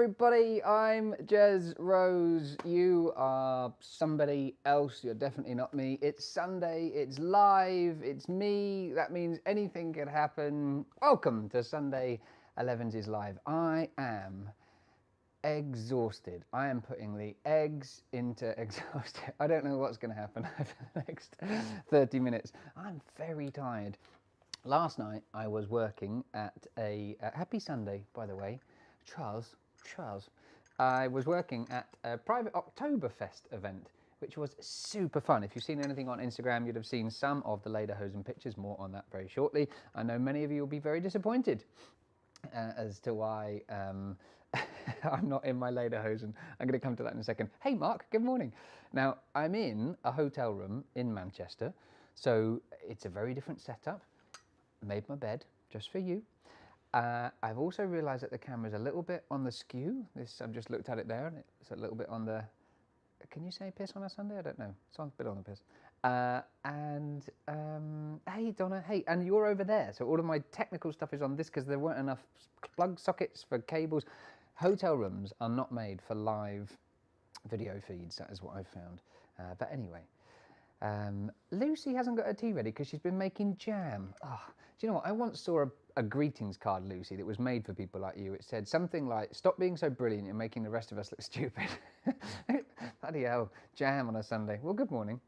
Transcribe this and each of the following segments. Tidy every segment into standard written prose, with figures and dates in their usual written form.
everybody, I'm Jez Rose. You are somebody else, you're definitely not me. It's Sunday, it's live, it's me. That means anything could happen. Welcome to Sunday Elevenses Live. I am exhausted. I am putting the eggs into exhausted. I don't know what's going to happen over the next 30 minutes. I'm very tired. Last night I was working at a happy Sunday, by the way. Charles. I was working at a private Oktoberfest event, which was super fun. If you've seen anything on Instagram, you'd have seen some of the lederhosen pictures. More on that very shortly. I know many of you will be very disappointed as to why I'm not in my lederhosen. I'm going to come to that in a second. Hey Mark, good morning. Now, I'm in a hotel room in Manchester, so it's a very different setup. Made my bed just for you. I've also realised that the camera's a little bit on the skew. I've just looked at it there, and it's a little bit on the. Can you say piss on a Sunday? I don't know. It's a bit on the piss. Hey Donna, hey, and you're over there. So all of my technical stuff is on this because there weren't enough plug sockets for cables. Hotel rooms are not made for live video feeds. That is what I've found. But anyway. Lucy hasn't got her tea ready because she's been making jam. Oh, do you know what? I once saw a greetings card, Lucy, that was made for people like you. It said something like, "Stop being so brilliant, you're making the rest of us look stupid." Bloody hell, jam on a Sunday. Well, good morning.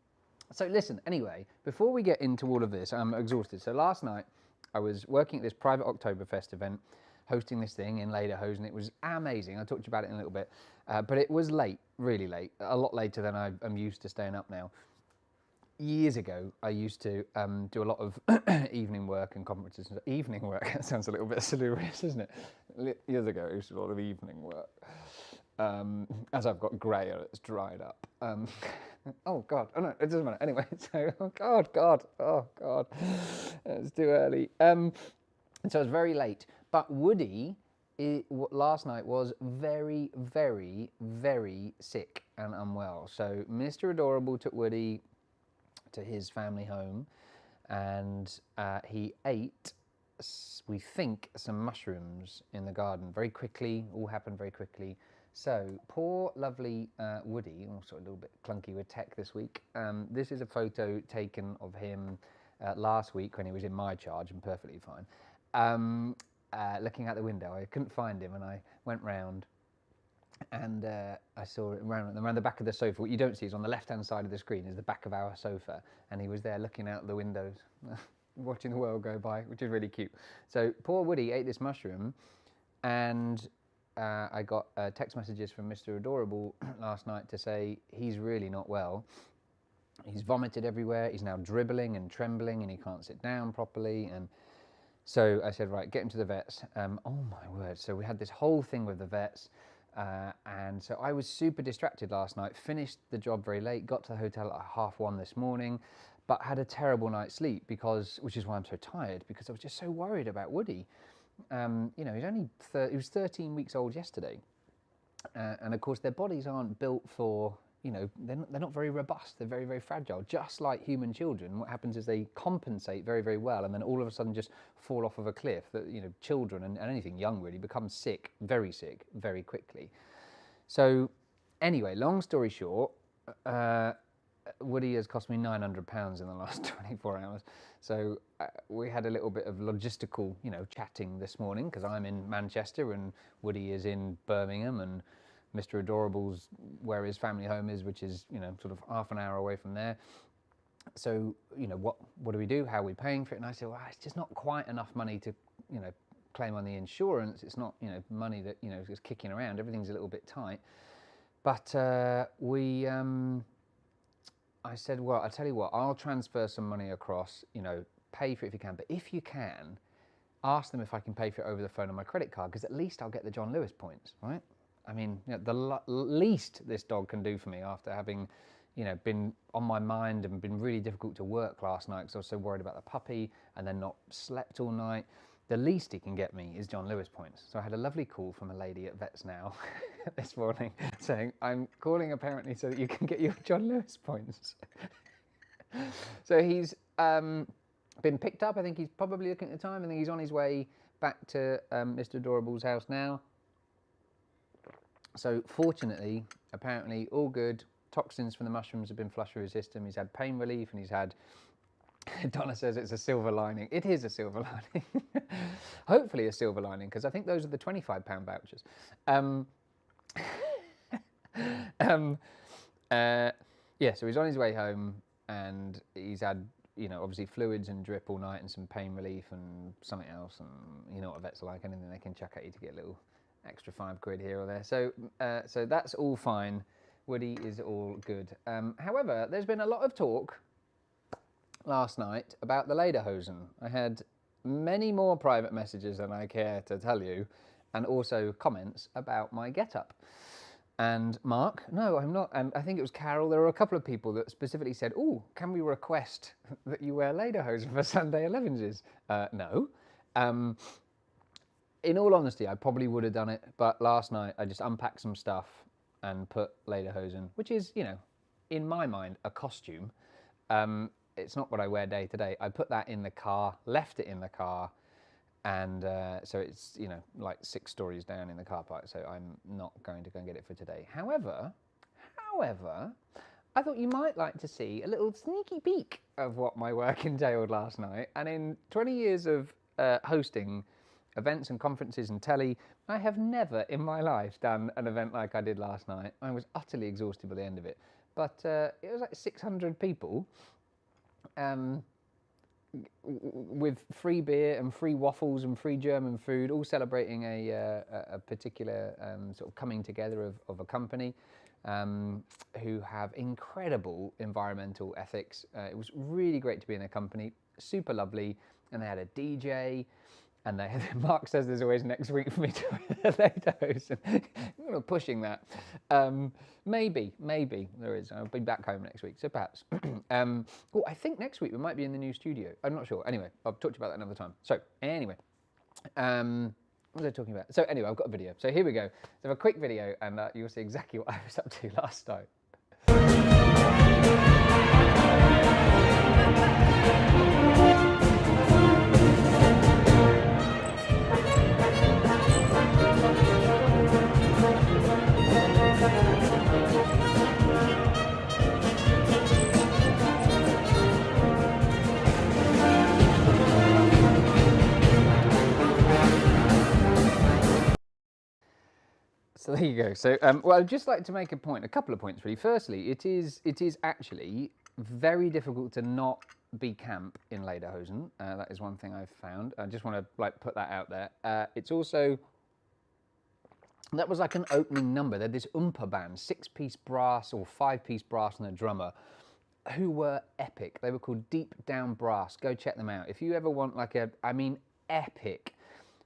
So listen, anyway, before we get into all of this, I'm exhausted. So last night, I was working at this private Oktoberfest event, hosting this thing in lederhosen. It was amazing. I'll talk to you about it in a little bit. But it was late, really late, a lot later than I'm used to staying up now. Years ago, I used to do a lot of evening work and conferences. Evening work, that sounds a little bit salubrious, doesn't it? Years ago, I used to do a lot of evening work. As I've got greyer, it's dried up. Oh God, oh no, it doesn't matter. Anyway, so, oh God, it's too early. And so it was very late. But Woody, last night was very, very, very sick and unwell. So Mr. Adorable took Woody to his family home, and he ate, we think, some mushrooms in the garden very quickly. All happened very quickly. So poor lovely Woody, also a little bit clunky with tech this week. This is a photo taken of him last week when he was in my charge and perfectly fine. Looking out the window, I couldn't find him, and I went round. And I saw it around the back of the sofa. What you don't see is on the left-hand side of the screen is the back of our sofa, and he was there looking out the windows, watching the world go by, which is really cute. So poor Woody ate this mushroom, and I got text messages from Mr. Adorable last night to say he's really not well. He's vomited everywhere. He's now dribbling and trembling, and he can't sit down properly. And so I said, right, get him to the vets. Oh my word! So we had this whole thing with the vets. And so I was super distracted last night, finished the job very late, got to the hotel at 1:30 this morning, but had a terrible night's sleep which is why I'm so tired, because I was just so worried about Woody. You know, he was 13 weeks old yesterday. And of course their bodies aren't built for, you know, they're not very robust. They're very, very fragile. Just like human children, what happens is they compensate very, very well, and then all of a sudden just fall off of a cliff. That, you know, children and anything young really become sick, very quickly. So anyway, long story short, Woody has cost me £900 in the last 24 hours. So we had a little bit of logistical, you know, chatting this morning, because I'm in Manchester and Woody is in Birmingham, and Mr. Adorable's where his family home is, which is, you know, sort of half an hour away from there. So, you know, what do we do? How are we paying for it? And I said, well, it's just not quite enough money to, you know, claim on the insurance. It's not, you know, money that, you know, is kicking around. Everything's a little bit tight. But I said, well, I'll tell you what, I'll transfer some money across, you know, pay for it if you can. But if you can, ask them if I can pay for it over the phone on my credit card, because at least I'll get the John Lewis points, right? I mean, you know, the least this dog can do for me after having, you know, been on my mind and been really difficult to work last night because I was so worried about the puppy and then not slept all night. The least he can get me is John Lewis points. So I had a lovely call from a lady at Vets Now this morning saying, I'm calling apparently so that you can get your John Lewis points. So he's been picked up. I think he's probably looking at the time. I think he's on his way back to Mr. Adorable's house now. So fortunately, apparently all good. Toxins from the mushrooms have been flushed through his system. He's had pain relief and he's had, Donna says it's a silver lining. It is a silver lining. Hopefully a silver lining, because I think those are the £25 vouchers. Yeah, so he's on his way home and he's had, you know, obviously fluids and drip all night and some pain relief and something else. And you know what vets are like, anything they can chuck at you to get a little extra £5 here or there. So, so that's all fine. Woody is all good. However, there's been a lot of talk last night about the lederhosen. I had many more private messages than I care to tell you, and also comments about my get-up. And Mark, no, I'm not. And I think it was Carol. There were a couple of people that specifically said, "Oh, can we request that you wear lederhosen for Sunday Elevenses?" No. In all honesty, I probably would have done it, but last night I just unpacked some stuff and put lederhosen, which is, you know, in my mind, a costume. It's not what I wear day to day. I put that in the car, left it in the car, and so it's, you know, like 6 stories down in the car park, so I'm not going to go and get it for today. However, I thought you might like to see a little sneaky peek of what my work entailed last night. And in 20 years of hosting events and conferences and telly, I have never in my life done an event like I did last night. I was utterly exhausted by the end of it. But it was like 600 people with free beer and free waffles and free German food, all celebrating a particular sort of coming together of a company who have incredible environmental ethics. It was really great to be in their company, super lovely, and they had a DJ. And they, Mark says there's always next week for me to wear lederhosen. I'm pushing that. Maybe there is. I'll be back home next week, so perhaps. Oh, I think next week we might be in the new studio. I'm not sure. Anyway, I'll talk to you about that another time. So anyway, what was I talking about? So anyway, I've got a video. So here we go. So a quick video, and you'll see exactly what I was up to last night. So there you go. So, well, I'd just like to make a couple of points really. Firstly, it is actually very difficult to not be camp in lederhosen. That is one thing I've found. I just want to like put that out there. It's also, that was like an opening number. They had this Oompa band, 6-piece brass or 5-piece brass and a drummer, who were epic. They were called Deep Down Brass. Go check them out. If you ever want like I mean, epic,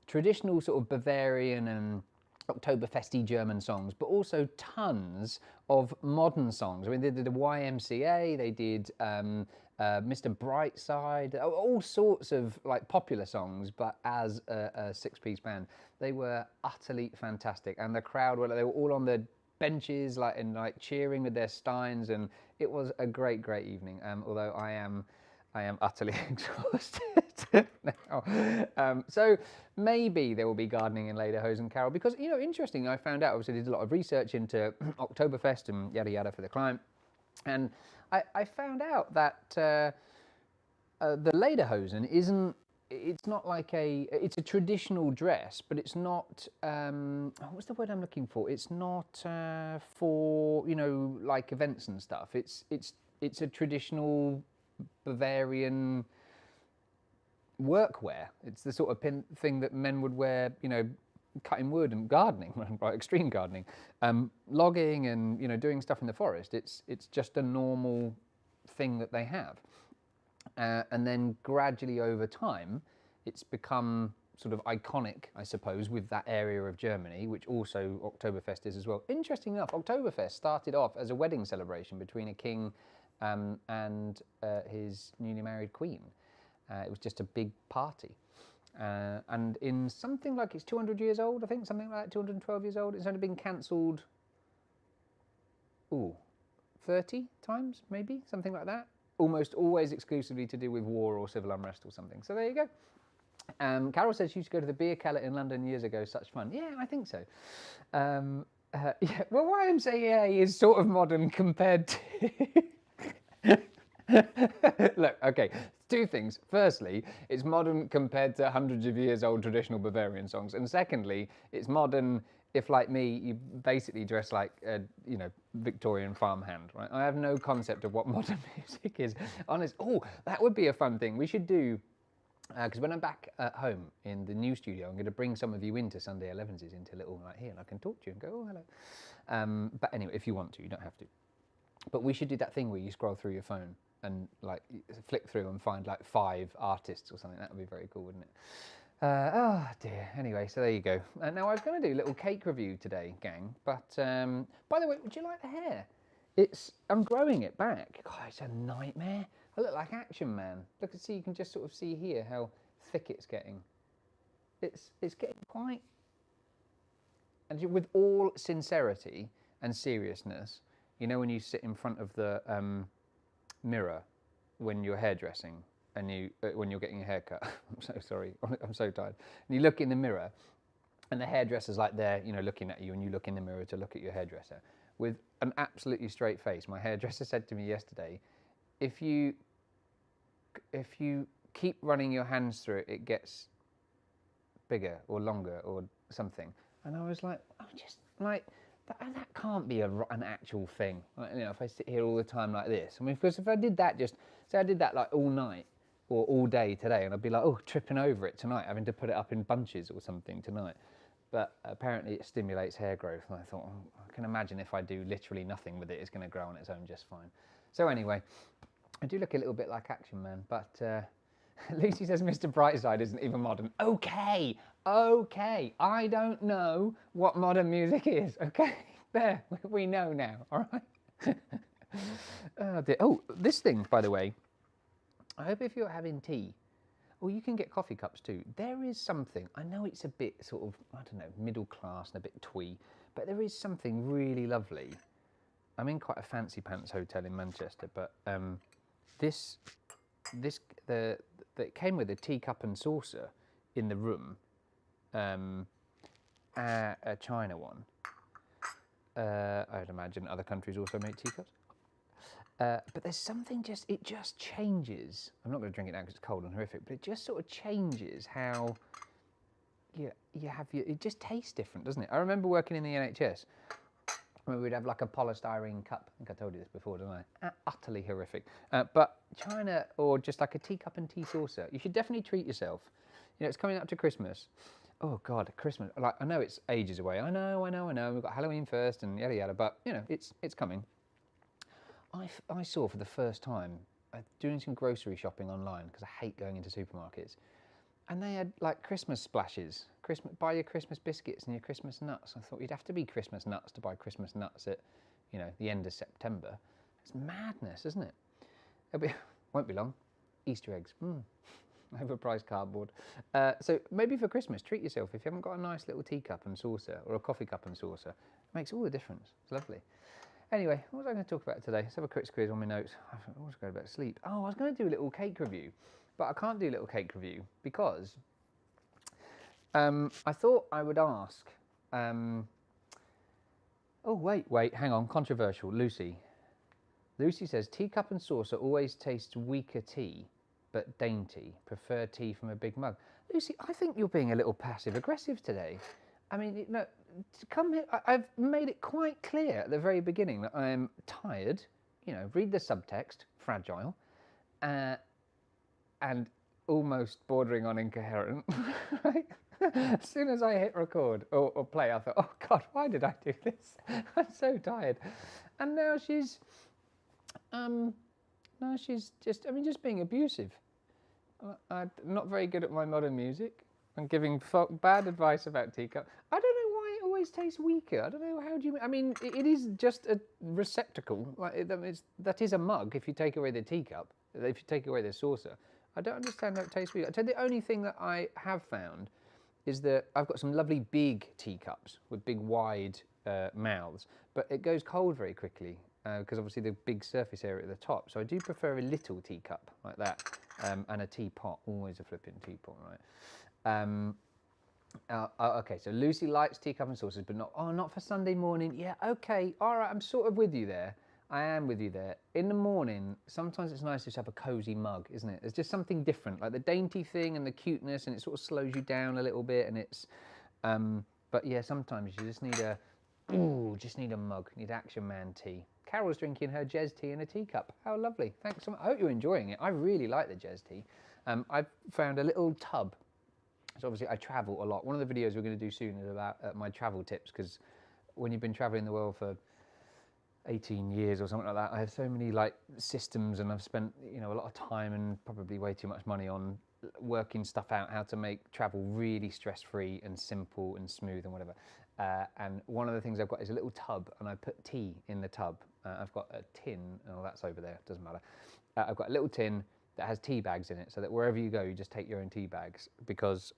traditional sort of Bavarian and Oktoberfesty German songs, but also tons of modern songs. I mean, they did the YMCA, they did Mr. Brightside, all sorts of like popular songs, but as a 6-piece band. They were utterly fantastic, and the crowd they were all on the benches, like cheering with their steins, and it was a great evening. Although I am utterly exhausted now. So maybe there will be gardening in lederhosen, Carol, because, you know, interesting, I found out, obviously did a lot of research into Oktoberfest and yada yada for the client, and I found out that the lederhosen it's not like it's a traditional dress, but it's not, what's the word I'm looking for? It's not for, you know, like events and stuff. It's a traditional Bavarian workwear. It's the sort of thing that men would wear, you know, cutting wood and gardening, extreme gardening, logging and, you know, doing stuff in the forest. It's just a normal thing that they have. And then gradually over time, it's become sort of iconic, I suppose, with that area of Germany, which also Oktoberfest is as well. Interesting enough, Oktoberfest started off as a wedding celebration between a king and his newly married queen. It was just a big party. And in something like, it's 200 years old, I think, something like that, 212 years old. It's only been cancelled, 30 times, maybe, something like that. Almost always exclusively to do with war or civil unrest or something. So there you go. Carol says she used to go to the beer keller in London years ago. Such fun. Yeah, I think so. Yeah, well, YMCA is sort of modern compared to... Look, okay, two things. Firstly, it's modern compared to hundreds of years old traditional Bavarian songs. And secondly, it's modern if, like me, you basically dress like a, Victorian farmhand, right? I have no concept of what modern music is. Honest. Oh, that would be a fun thing. We should do... Because when I'm back at home in the new studio, I'm going to bring some of you into Sunday Elevenses, into little like here, and I can talk to you and go, oh, hello. But anyway, if you want to, you don't have to. But we should do that thing where you scroll through your phone and like flick through and find like 5 artists or something. That would be very cool, wouldn't it? Oh dear. Anyway, so there you go. Now I was going to do a little cake review today, gang. But by the way, would you like the hair? I'm growing it back. God, it's a nightmare. I look like Action Man. Look, see, you can just sort of see here how thick it's getting. It's getting quite... And with all sincerity and seriousness, you know when you sit in front of the mirror when you're hairdressing and when you're getting a haircut. I'm so sorry. I'm so tired. And you look in the mirror, and the hairdresser's like there, looking at you, and you look in the mirror to look at your hairdresser with an absolutely straight face. My hairdresser said to me yesterday, if you keep running your hands through it, it gets bigger or longer or something. And I was like, I'm just like, that can't be an actual thing. Like, if I sit here all the time like this, I mean, because if I did that say I did that like all night or all day today, and I'd be like, oh, tripping over it tonight, having to put it up in bunches or something tonight. But apparently it stimulates hair growth, and I thought, I can imagine if I do literally nothing with it, it's going to grow on its own just fine. So anyway, I do look a little bit like Action Man, but Lucy says Mr. Brightside isn't even modern. Okay, I don't know what modern music is, okay? There, we know now, all right? Oh, dear. Oh, this thing, by the way, I hope if you're having tea, or you can get coffee cups too, there is something, I know it's a bit sort of, I don't know, middle class and a bit twee, but there is something really lovely. I'm in quite a fancy pants hotel in Manchester, but it came with a teacup and saucer in the room, a China one. I'd imagine other countries also make teacups. But there's something it just changes. I'm not going to drink it now because it's cold and horrific, but it just sort of changes how you have it just tastes different, doesn't it? I remember working in the NHS. We'd have like a polystyrene cup. I think I told you this before, didn't I? Utterly horrific. But China, or just like a teacup and tea saucer, you should definitely treat yourself. It's coming up to Christmas. Oh God, Christmas! Like I know it's ages away. I know. We've got Halloween first and yada yada. But it's coming. I saw for the first time doing some grocery shopping online because I hate going into supermarkets. And they had like Christmas splashes. Buy your Christmas biscuits and your Christmas nuts. I thought you'd have to be Christmas nuts to buy Christmas nuts at, the end of September. It's madness, isn't it? Won't be long. Easter eggs. Overpriced cardboard. So maybe for Christmas, treat yourself. If you haven't got a nice little teacup and saucer or a coffee cup and saucer, it makes all the difference. It's lovely. Anyway, what was I going to talk about today? Let's have a quick squeeze on my notes. I was going to sleep. Oh, I was going to do a little cake review. But I can't do a little cake review because I thought I would ask. Oh, wait, hang on. Controversial. Lucy says, teacup and saucer always tastes weaker tea, but dainty. Prefer tea from a big mug. Lucy, I think you're being a little passive-aggressive today. I mean, to come here, I've made it quite clear at the very beginning that I am tired. Read the subtext, fragile. And almost bordering on incoherent. Right? As soon as I hit record or play, I thought, oh God, why did I do this? I'm so tired. And now she's just being abusive. I'm not very good at my modern music. I'm giving bad advice about teacup. I don't know why it always tastes weaker. I don't know, how do you... I mean, it is just a receptacle. That is a mug if you take away the teacup, if you take away the saucer. I don't understand how it tastes weird. I tell you, the only thing that I have found is that I've got some lovely big teacups with big wide mouths, but it goes cold very quickly because obviously the big surface area at the top. So I do prefer a little teacup like that and a teapot, always a flipping teapot, right? Okay, so Lucy likes teacup and saucers, but not for Sunday morning. Yeah, okay, all right, I'm sort of with you there. I am with you there. In the morning, sometimes it's nice to just have a cozy mug, isn't it? There's just something different, like the dainty thing and the cuteness, and it sort of slows you down a little bit, and it's, but yeah, sometimes you just need just need a mug, need Action Man tea. Carol's drinking her Jez tea in a teacup. How lovely. Thanks so much. I hope you're enjoying it. I really like the Jez tea. I've found a little tub. So obviously I travel a lot. One of the videos we're going to do soon is about my travel tips, because when you've been traveling the world for 18 years or something like that, I have so many like systems, and I've spent, you know, a lot of time and probably way too much money on working stuff out, how to make travel really stress-free and simple and smooth and whatever. And one of the things I've got is a little tub, and I put tea in the tub. I've got a tin, oh, that's over there, doesn't matter. I've got a little tin that has tea bags in it, so that wherever you go, you just take your own tea bags, because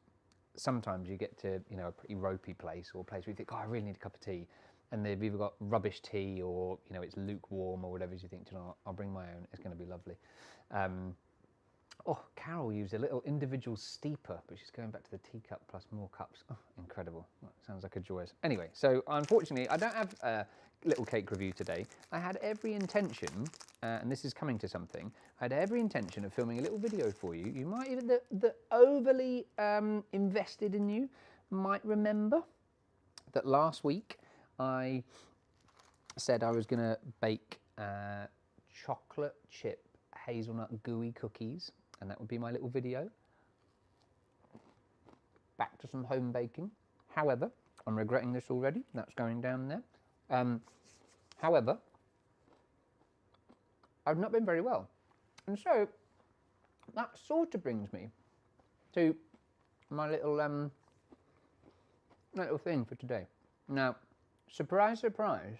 sometimes you get to, you know, a pretty ropey place, or a place where you think, oh, I really need a cup of tea, and they've either got rubbish tea, or, you know, it's lukewarm or whatever, you think, you know, I'll bring my own, it's going to be lovely. Oh, Carol used a little individual steeper, but she's going back to the teacup plus more cups. Oh, incredible. That sounds like a joyous. Anyway, so unfortunately, I don't have a little cake review today. I had every intention, and this is coming to something, I had every intention of filming a little video for you. You might even, the overly invested in you might remember that last week I said I was going to bake chocolate chip hazelnut gooey cookies, and that would be my little video. Back to some home baking. However, I'm regretting this already. That's going down there. However, I've not been very well. And so that sort of brings me to my little thing for today. Now, surprise, surprise,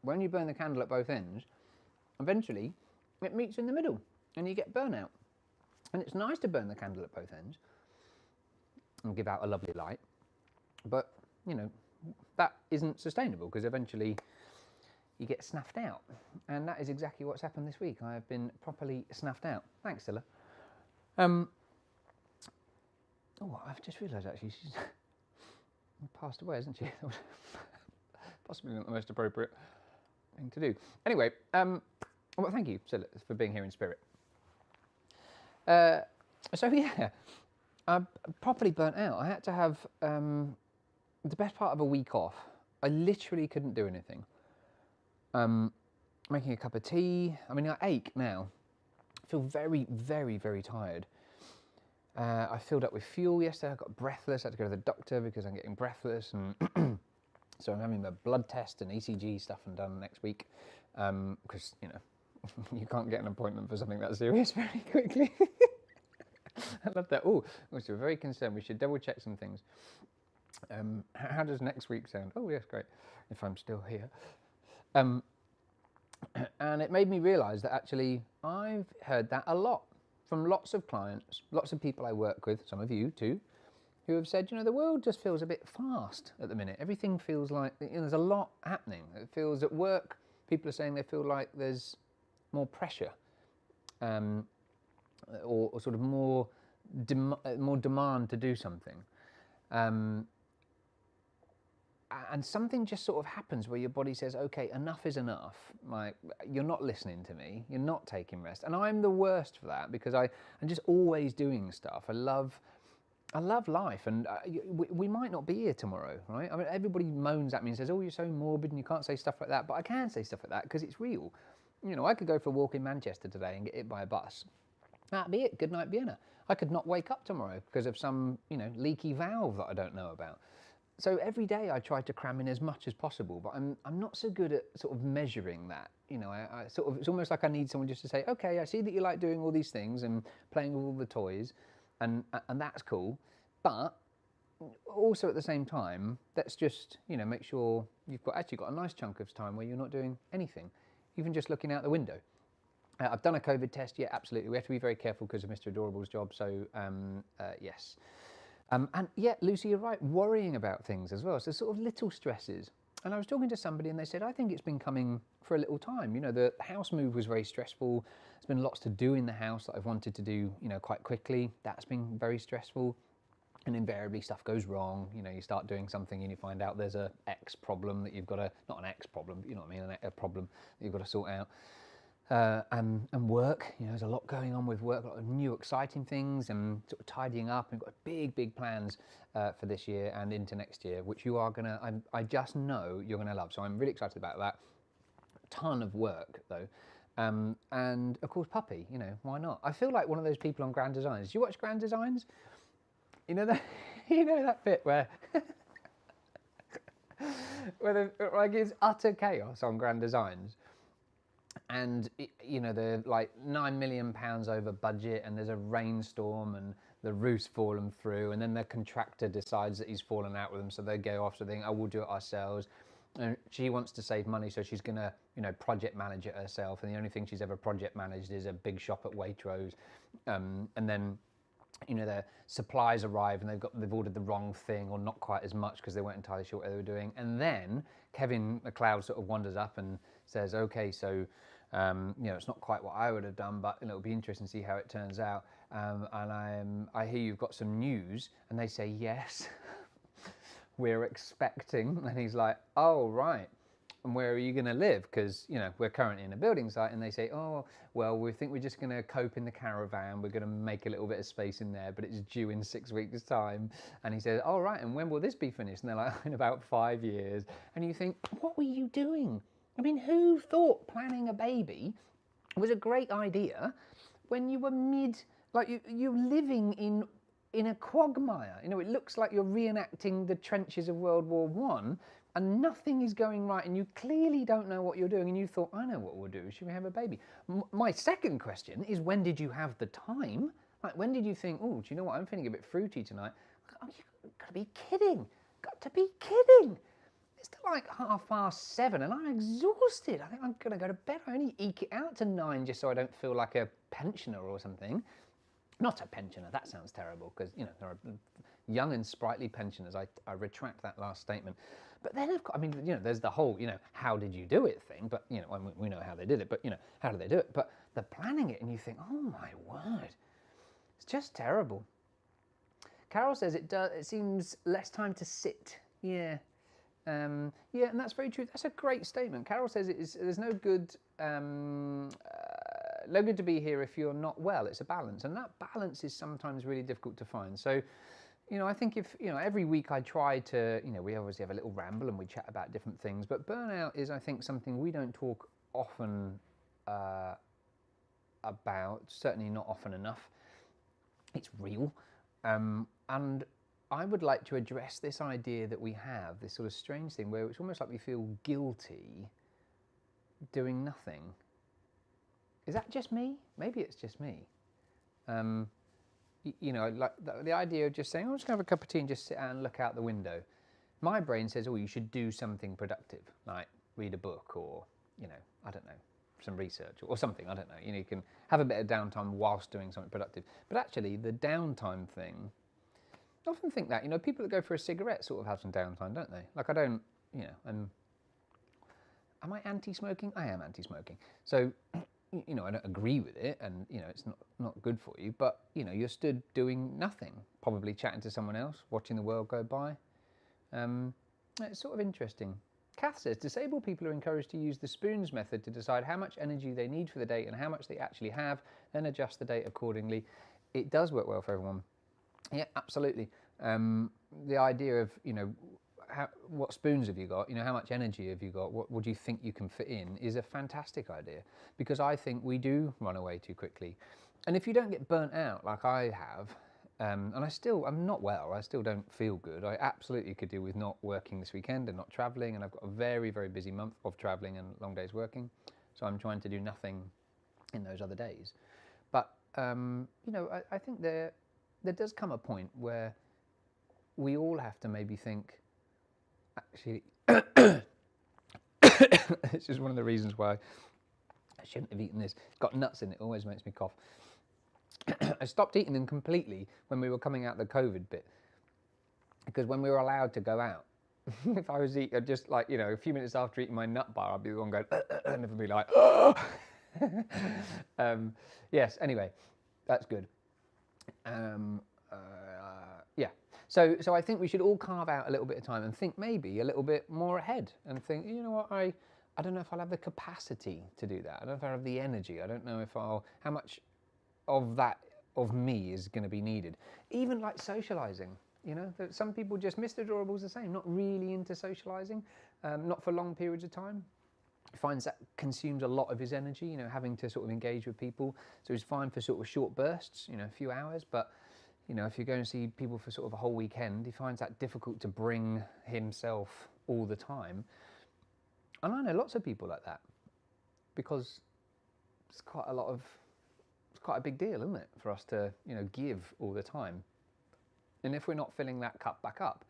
when you burn the candle at both ends, eventually it meets in the middle and you get burnout. And it's nice to burn the candle at both ends and give out a lovely light, but, you know, that isn't sustainable, because eventually you get snuffed out. And that is exactly what's happened this week. I have been properly snuffed out. Thanks, Stella. Oh, I've just realised, actually, she's passed away, hasn't she? Possibly not the most appropriate thing to do. Anyway, well, thank you, Stella, for being here in spirit. So yeah, I'm properly burnt out. I had to have the best part of a week off. I literally couldn't do anything. Making a cup of tea. I mean, I ache now. I feel very, very, very tired. I filled up with fuel yesterday. I got breathless. I had to go to the doctor because I'm getting breathless, and so I'm having a blood test and ECG stuff and done next week, because, you know, you can't get an appointment for something that serious very quickly. I love that. Oh, we're very concerned. We should double check some things. How does next week sound? Oh, yes, great. If I'm still here. And it made me realise that actually I've heard that a lot from lots of clients, lots of people I work with, some of you too, who have said, you know, the world just feels a bit fast at the minute. Everything feels like, you know, there's a lot happening. It feels at work, people are saying they feel like there's more pressure, or sort of more demand to do something. And something just sort of happens where your body says, okay, enough is enough. Like, you're not listening to me, you're not taking rest. And I'm the worst for that, because I'm just always doing stuff. I love life, and we might not be here tomorrow, right? I mean, everybody moans at me and says, oh, you're so morbid and you can't say stuff like that, but I can say stuff like that because it's real. You know, I could go for a walk in Manchester today and get hit by a bus. That'd be it, good night Vienna. I could not wake up tomorrow because of some, you know, leaky valve that I don't know about. So every day I try to cram in as much as possible, but I'm not so good at sort of measuring that. You know, I sort of, it's almost like I need someone just to say, okay, I see that you like doing all these things and playing with all the toys, and that's cool, but also at the same time, let's just, you know, make sure you've actually got a nice chunk of time where you're not doing anything, even just looking out the window. I've done a COVID test, yeah, absolutely. We have to be very careful because of Mr. Adorable's job, so yes. And yeah, Lucy, you're right, worrying about things as well. So sort of little stresses. And I was talking to somebody and they said, I think it's been coming for a little time. You know, the house move was very stressful. There's been lots to do in the house that I've wanted to do, you know, quite quickly. That's been very stressful. And invariably stuff goes wrong. You know, you start doing something and you find out there's a X problem that you've got to, not an X problem, but you know what I mean, a problem that you've got to sort out. And work, you know, there's a lot going on with work, a lot of new exciting things and sort of tidying up. We've got big plans for this year and into next year, which you are gonna, I just know you're gonna love. So I'm really excited about that. Ton of work though. And of course puppy, you know, why not? I feel like one of those people on Grand Designs. Do you watch Grand Designs? You know that, you know that bit where, where like it's utter chaos on Grand Designs, and you know they're like £9 million over budget, and there's a rainstorm, and the roof's fallen through, and then their contractor decides that he's fallen out with them, so they go off to think, oh, we'll do it ourselves. And she wants to save money, so she's gonna, you know, project manage it herself, and the only thing she's ever project managed is a big shop at Waitrose, and then, you know, their supplies arrive and they've ordered the wrong thing or not quite as much because they weren't entirely sure what they were doing. And then Kevin McLeod sort of wanders up and says, okay, so, you know, it's not quite what I would have done, but it'll be interesting to see how it turns out. And I hear you've got some news. And they say, yes, we're expecting. And he's like, oh, right. And where are you going to live? Because, you know, we're currently in a building site, and they say, oh, well, we think we're just going to cope in the caravan. We're going to make a little bit of space in there, but it's due in 6 weeks' time. And he says, oh, right, and when will this be finished? And they're like, in about 5 years. And you think, what were you doing? I mean, who thought planning a baby was a great idea when you were you're living in a quagmire? You know, it looks like you're reenacting the trenches of World War I, and nothing is going right, and you clearly don't know what you're doing, and you thought, I know what we'll do, should we have a baby? My second question is, when did you have the time? Like, when did you think, oh, do you know what, I'm feeling a bit fruity tonight? Oh, you've got to be kidding. Got to be kidding. It's like 7:30 and I'm exhausted. I think I'm going to go to bed. I only eke it out to 9 just so I don't feel like a pensioner or something. Not a pensioner, that sounds terrible, because, you know, there are young and sprightly pensioners. I retract that last statement. But then, of course, I mean, you know, there's the whole, you know, how did you do it thing, but, you know, we know how they did it, but, you know, how do they do it? But the planning it, and you think, oh my word, it's just terrible. Carol says it seems less time to sit. Yeah. Yeah, and that's very true. That's a great statement. Carol says there's no good to be here if you're not well. It's a balance, and that balance is sometimes really difficult to find. So, you know, I think if, you know, every week I try to, you know, we obviously have a little ramble and we chat about different things, but burnout is, I think, something we don't talk often about, certainly not often enough. It's real. And I would like to address this idea that we have, this sort of strange thing where it's almost like we feel guilty doing nothing. Is that just me? Maybe it's just me. You know, like the idea of just saying, oh, I'm just going to have a cup of tea and just sit out and look out the window. My brain says, oh, you should do something productive, like read a book or, you know, I don't know, some research or something, I don't know. You know, you can have a bit of downtime whilst doing something productive. But actually, the downtime thing, I often think that, you know, people that go for a cigarette sort of have some downtime, don't they? Like, I don't, you know, am I anti-smoking? I am anti-smoking. So, you know, I don't agree with it, and, you know, it's not good for you, but, you know, you're stood doing nothing, probably chatting to someone else, watching the world go by. It's sort of interesting. Kath says, disabled people are encouraged to use the spoons method to decide how much energy they need for the day and how much they actually have, then adjust the day accordingly. It does work well for everyone. Yeah, absolutely. The idea of, you know, what spoons have you got, you know, how much energy have you got, what do you think you can fit in, is a fantastic idea, because I think we do run away too quickly. And if you don't get burnt out like I have, and I'm not well, I still don't feel good. I absolutely could do with not working this weekend and not travelling, and I've got a very, very busy month of travelling and long days working, so I'm trying to do nothing in those other days. But, you know, I think there does come a point where we all have to maybe think, actually, it's just one of the reasons why I shouldn't have eaten this. It's got nuts in it, always makes me cough. I stopped eating them completely when we were coming out the COVID bit, because when we were allowed to go out, if I was eating, just like, you know, a few minutes after eating my nut bar, I'd be the one going, and everyone be like, yes, anyway, that's good. Yeah. So I think we should all carve out a little bit of time and think maybe a little bit more ahead and think, you know what, I don't know if I'll have the capacity to do that. I don't know if I'll have the energy. I don't know if how much of that, of me is going to be needed. Even like socializing, you know, some people just, Mr. Adorable's the same, not really into socializing, not for long periods of time. Finds that consumes a lot of his energy, you know, having to sort of engage with people. So he's fine for sort of short bursts, you know, a few hours, but you know, if you're going to see people for sort of a whole weekend, he finds that difficult to bring himself all the time. And I know lots of people like that, because it's quite a big deal, isn't it, for us to, you know, give all the time. And if we're not filling that cup back up,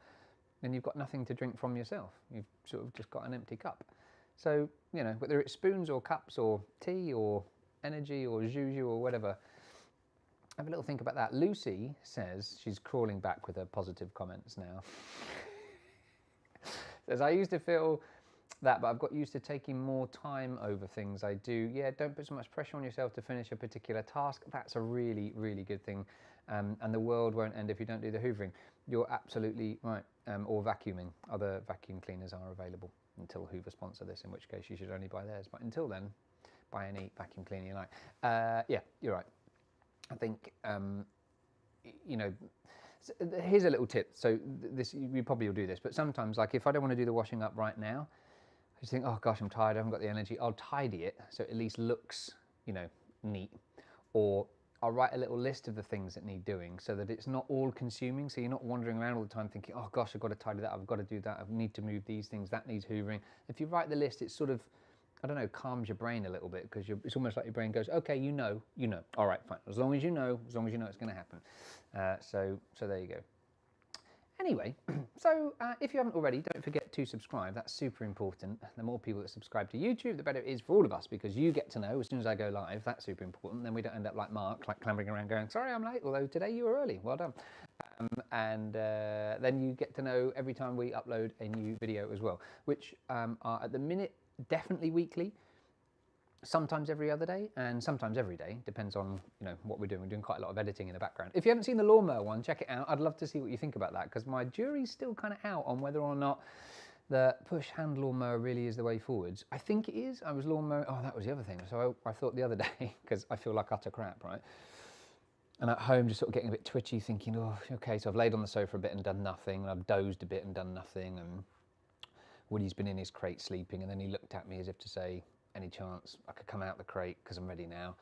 then you've got nothing to drink from yourself. You've sort of just got an empty cup. So, you know, whether it's spoons or cups or tea or energy or juju or whatever, have a little think about that. Lucy says, she's crawling back with her positive comments now. Says, I used to feel that, but I've got used to taking more time over things I do. Yeah, don't put so much pressure on yourself to finish a particular task. That's a really, really good thing. And the world won't end if you don't do the hoovering. You're absolutely right. Or vacuuming. Other vacuum cleaners are available until Hoover sponsor this, in which case you should only buy theirs. But until then, buy any vacuum cleaner you like. Yeah, you're right. I think, you know, here's a little tip. So this, you probably will do this, but sometimes, like if I don't want to do the washing up right now, I just think, oh gosh, I'm tired, I haven't got the energy. I'll tidy it so it at least looks, you know, neat. Or I'll write a little list of the things that need doing so that it's not all consuming. So you're not wandering around all the time thinking, oh gosh, I've got to tidy that, I've got to do that, I need to move these things, that needs hoovering. If you write the list, it's sort of, I don't know, calms your brain a little bit, because it's almost like your brain goes, okay, you know. All right, fine. As long as you know it's going to happen. So there you go. Anyway, so if you haven't already, don't forget to subscribe. That's super important. The more people that subscribe to YouTube, the better it is for all of us, because you get to know as soon as I go live. That's super important. Then we don't end up like Mark, like clambering around going, sorry, I'm late, although today you were early. Well done. And then you get to know every time we upload a new video as well, which are at the minute definitely weekly, sometimes every other day, and sometimes every day. Depends on, you know, what we're doing. We're doing quite a lot of editing in the background. If you haven't seen the lawnmower one, check it out. I'd love to see what you think about that, because my jury's still kind of out on whether or not the push hand lawnmower really is the way forwards. I think it is. I was lawnmower. Oh, that was the other thing. So I thought the other day, because I feel like utter crap, right? And at home, just sort of getting a bit twitchy, thinking, oh, okay, so I've laid on the sofa a bit and done nothing, and I've dozed a bit and done nothing, and Woody's been in his crate sleeping, and then he looked at me as if to say, any chance I could come out the crate because I'm ready now?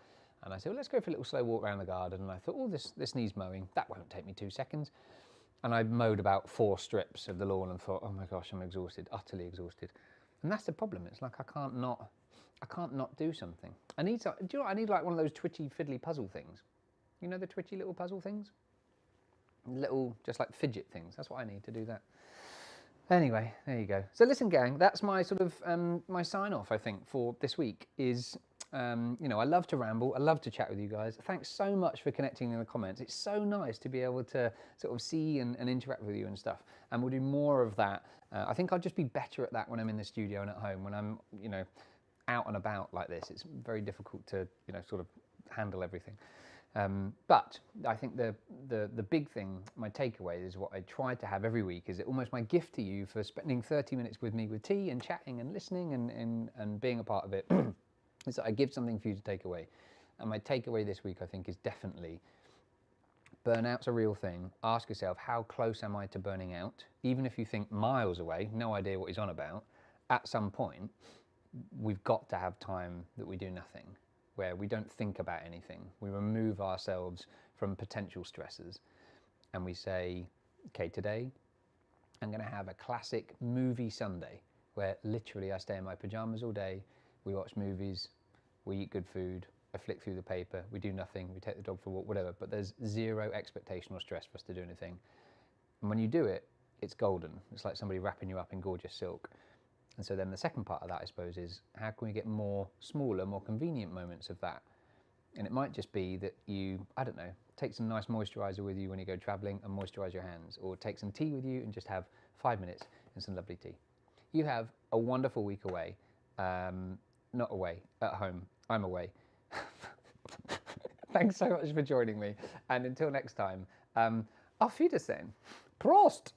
And I said, well, let's go for a little slow walk around the garden. And I thought, oh, this needs mowing. That won't take me 2 seconds. And I mowed about 4 strips of the lawn and thought, oh my gosh, I'm exhausted, utterly exhausted. And that's the problem. It's like I can't not do something. Do you know what? I need like one of those twitchy fiddly puzzle things. You know the twitchy little puzzle things? Little, just like fidget things. That's what I need to do that. Anyway, there you go. So listen, gang, that's my sort of my sign off, I think, for this week is, you know, I love to ramble. I love to chat with you guys. Thanks so much for connecting in the comments. It's so nice to be able to sort of see and interact with you and stuff. And we'll do more of that. I think I'll just be better at that when I'm in the studio and at home. When I'm, you know, out and about like this, it's very difficult to, you know, sort of handle everything. But I think the big thing, my takeaway is what I try to have every week, is it almost my gift to you for spending 30 minutes with me with tea and chatting and listening and being a part of it, is that I give something for you to take away. And my takeaway this week, I think, is definitely burnout's a real thing. Ask yourself, how close am I to burning out? Even if you think miles away, no idea what he's on about, at some point, we've got to have time that we do nothing, where we don't think about anything. We remove ourselves from potential stressors and we say, okay, today I'm gonna have a classic movie Sunday where literally I stay in my pajamas all day, we watch movies, we eat good food, I flick through the paper, we do nothing, we take the dog for a walk, whatever, but there's zero expectation or stress for us to do anything. And when you do it, it's golden. It's like somebody wrapping you up in gorgeous silk. And so then the second part of that, I suppose, is how can we get more smaller, more convenient moments of that? And it might just be that you, I don't know, take some nice moisturizer with you when you go traveling and moisturize your hands, or take some tea with you and just have 5 minutes and some lovely tea. You have a wonderful week away. Not away, at home. I'm away. Thanks so much for joining me. And until next time, auf Wiedersehen. Prost!